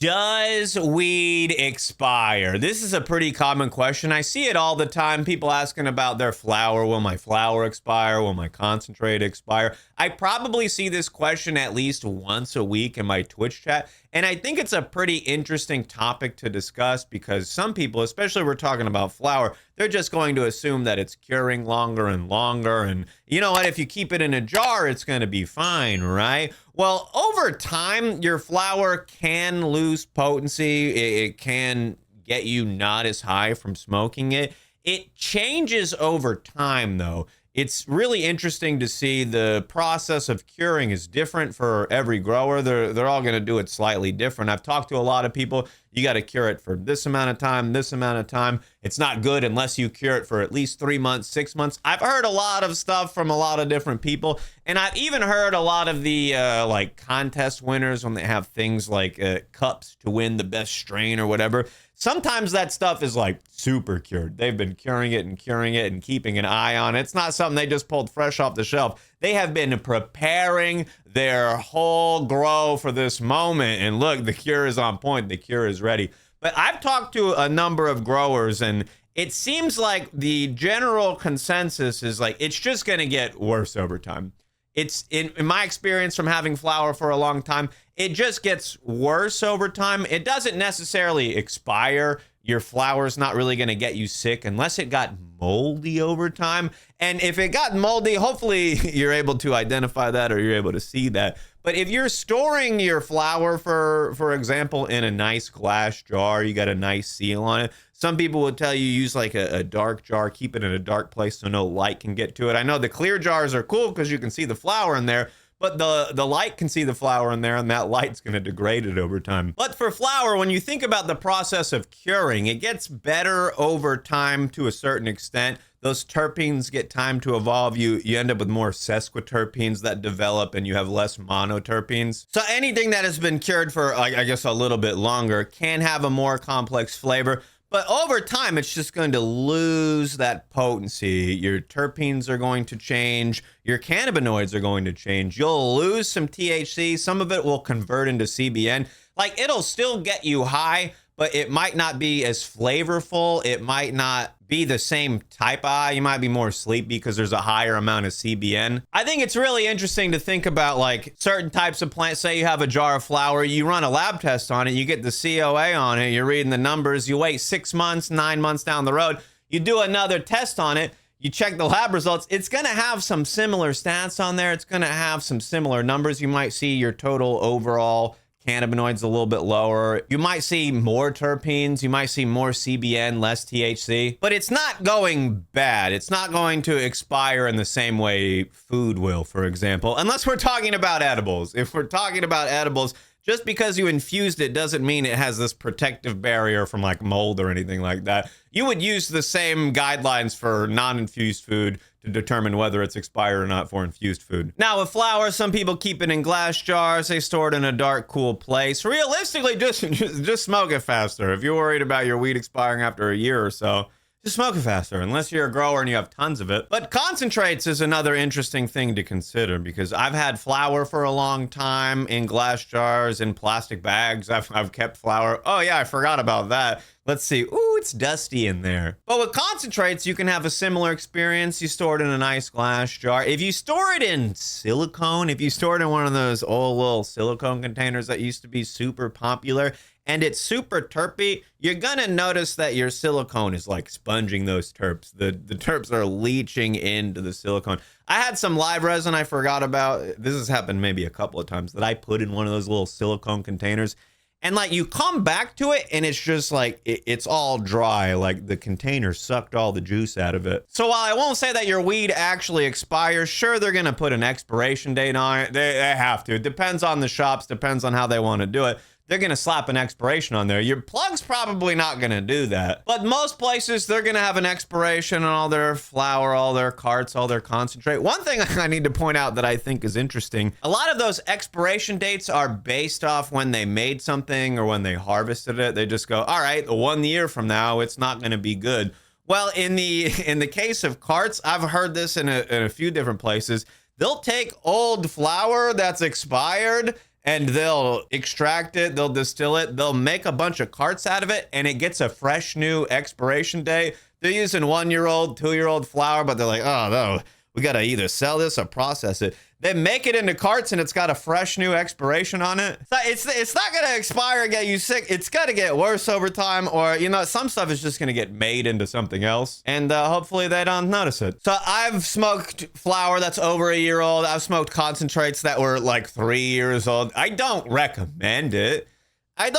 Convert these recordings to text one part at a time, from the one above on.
Does weed expire? This is a pretty common question. I see it all the time. People asking about their flower. Will my flower expire? Will my concentrate expire? I probably see this question at least once a week in my Twitch chat. And I think it's a pretty interesting topic to discuss because some people, especially we're talking about flower, they're just going to assume that it's curing longer and longer. And you know what? If you keep it in a jar, it's going to be fine, right? Well, over time, your flower can lose potency. It can get you not as high from smoking it. It changes over time, though. It's really interesting to see the process of curing is different for every grower. They're all going to do it slightly different. I've talked to a lot of people. You got to cure it for this amount of time, this amount of time. It's not good unless you cure it for at least 3 months, 6 months. I've heard a lot of stuff from a lot of different people. And I've even heard a lot of the like contest winners when they have things like cups to win the best strain or whatever. Sometimes that stuff is like super cured. They've been curing it and keeping an eye on it. It's not something they just pulled fresh off the shelf. They have been preparing their whole grow for this moment. And look, the cure is on point. The cure is ready. But I've talked to a number of growers, and it seems like the general consensus is like it's just going to get worse over time. It's in my experience from having flower for a long time, it just gets worse over time. It doesn't necessarily expire. Your flower's not really going to get you sick unless it got moldy over time. And if it got moldy, hopefully you're able to identify that or you're able to see that. But if you're storing your flower, for example, in a nice glass jar, you got a nice seal on it. Some people would tell you use like a dark jar, keep it in a dark place so no light can get to it. I know the clear jars are cool because you can see the flower in there, but the light can see the flower in there and that light's going to degrade it over time. But for flower, when you think about the process of curing, it gets better over time to a certain extent. Those terpenes get time to evolve. You end up with more sesquiterpenes that develop and you have less monoterpenes. So anything that has been cured for, I guess, a little bit longer can have a more complex flavor. But over time, it's just going to lose that potency. Your terpenes are going to change. Your cannabinoids are going to change. You'll lose some THC. Some of it will convert into CBN. Like, it'll still get you high, but it might not be as flavorful. It might not be the same type of high. You might be more sleepy because there's a higher amount of CBN. I think it's really interesting to think about like certain types of plants. Say you have a jar of flower, you run a lab test on it, you get the COA on it, you're reading the numbers, you wait 6 months, 9 months down the road, you do another test on it, you check the lab results, it's going to have some similar stats on there. It's going to have some similar numbers. You might see your total overall cannabinoids a little bit lower. You might see more terpenes. You might see more CBN, less THC. But it's not going bad. It's not going to expire in the same way food will, for example, unless we're talking about edibles. If we're talking about edibles, just because you infused it doesn't mean it has this protective barrier from like mold or anything like that. You would use the same guidelines for non-infused food to determine whether it's expired or not for infused food. Now with flower, some people keep it in glass jars. They store it in a dark, cool place. Realistically, just smoke it faster. If you're worried about your weed expiring after a year or so, just smoke it faster, unless you're a grower and you have tons of it. But concentrates is another interesting thing to consider because I've had flower for a long time in glass jars, in plastic bags. I've kept flower. Oh yeah, I forgot about that. Let's see. Ooh, it's dusty in there. But with concentrates, you can have a similar experience. You store it in a nice glass jar. If you store it in silicone, if you store it in one of those old little silicone containers that used to be super popular, and it's super terpy, you're gonna notice that your silicone is like sponging those terps. The terps are leaching into the silicone. I had some live resin I forgot about. This has happened maybe a couple of times that I put in one of those little silicone containers. And like you come back to it and it's just like, it's all dry. Like the container sucked all the juice out of it. So while I won't say that your weed actually expires, sure, they're going to put an expiration date on it. They have to. It depends on the shops, depends on how they want to do it. They're going to slap an expiration on there. Your plug's probably not going to do that. But most places, they're going to have an expiration on all their flower, all their carts, all their concentrate. One thing I need to point out that I think is interesting, a lot of those expiration dates are based off when they made something or when they harvested it. They just go, all right, 1 year from now, it's not going to be good. Well, in the case of carts, I've heard this in a few different places. They'll take old flower that's expired and they'll extract it, they'll distill it, they'll make a bunch of carts out of it, and it gets a fresh new expiration date. They're using 1-year-old, 2-year-old flour, but they're like, oh no, we gotta either sell this or process it. They make it into carts and it's got a fresh new expiration on it. So it's not gonna expire and get you sick. It's gonna get worse over time, or some stuff is just gonna get made into something else, and hopefully they don't notice it. So I've smoked flour that's over a year old. I've smoked concentrates that were like 3 years old. I don't recommend it. But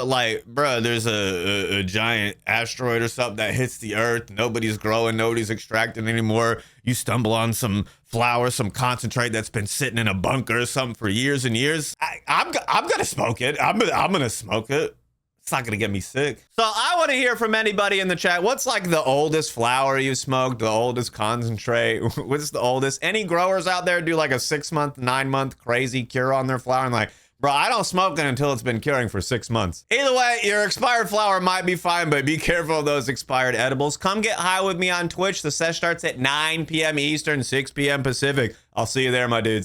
like, bro, there's a giant asteroid or something that hits the earth. Nobody's growing, nobody's extracting anymore. You stumble on some flour, some concentrate that's been sitting in a bunker or something for years and years. I'm gonna smoke it. I'm gonna smoke it. It's not gonna get me sick. So I want to hear from anybody in the chat. What's like the oldest flour you smoked? The oldest concentrate? What's the oldest? Any growers out there do like a 6-month, 9-month crazy cure on their flour? And like, bro, I don't smoke it until it's been curing for 6 months. Either way, your expired flour might be fine, but be careful of those expired edibles. Come get high with me on Twitch. The sesh starts at 9 p.m. Eastern, 6 p.m. Pacific. I'll see you there, my dudes.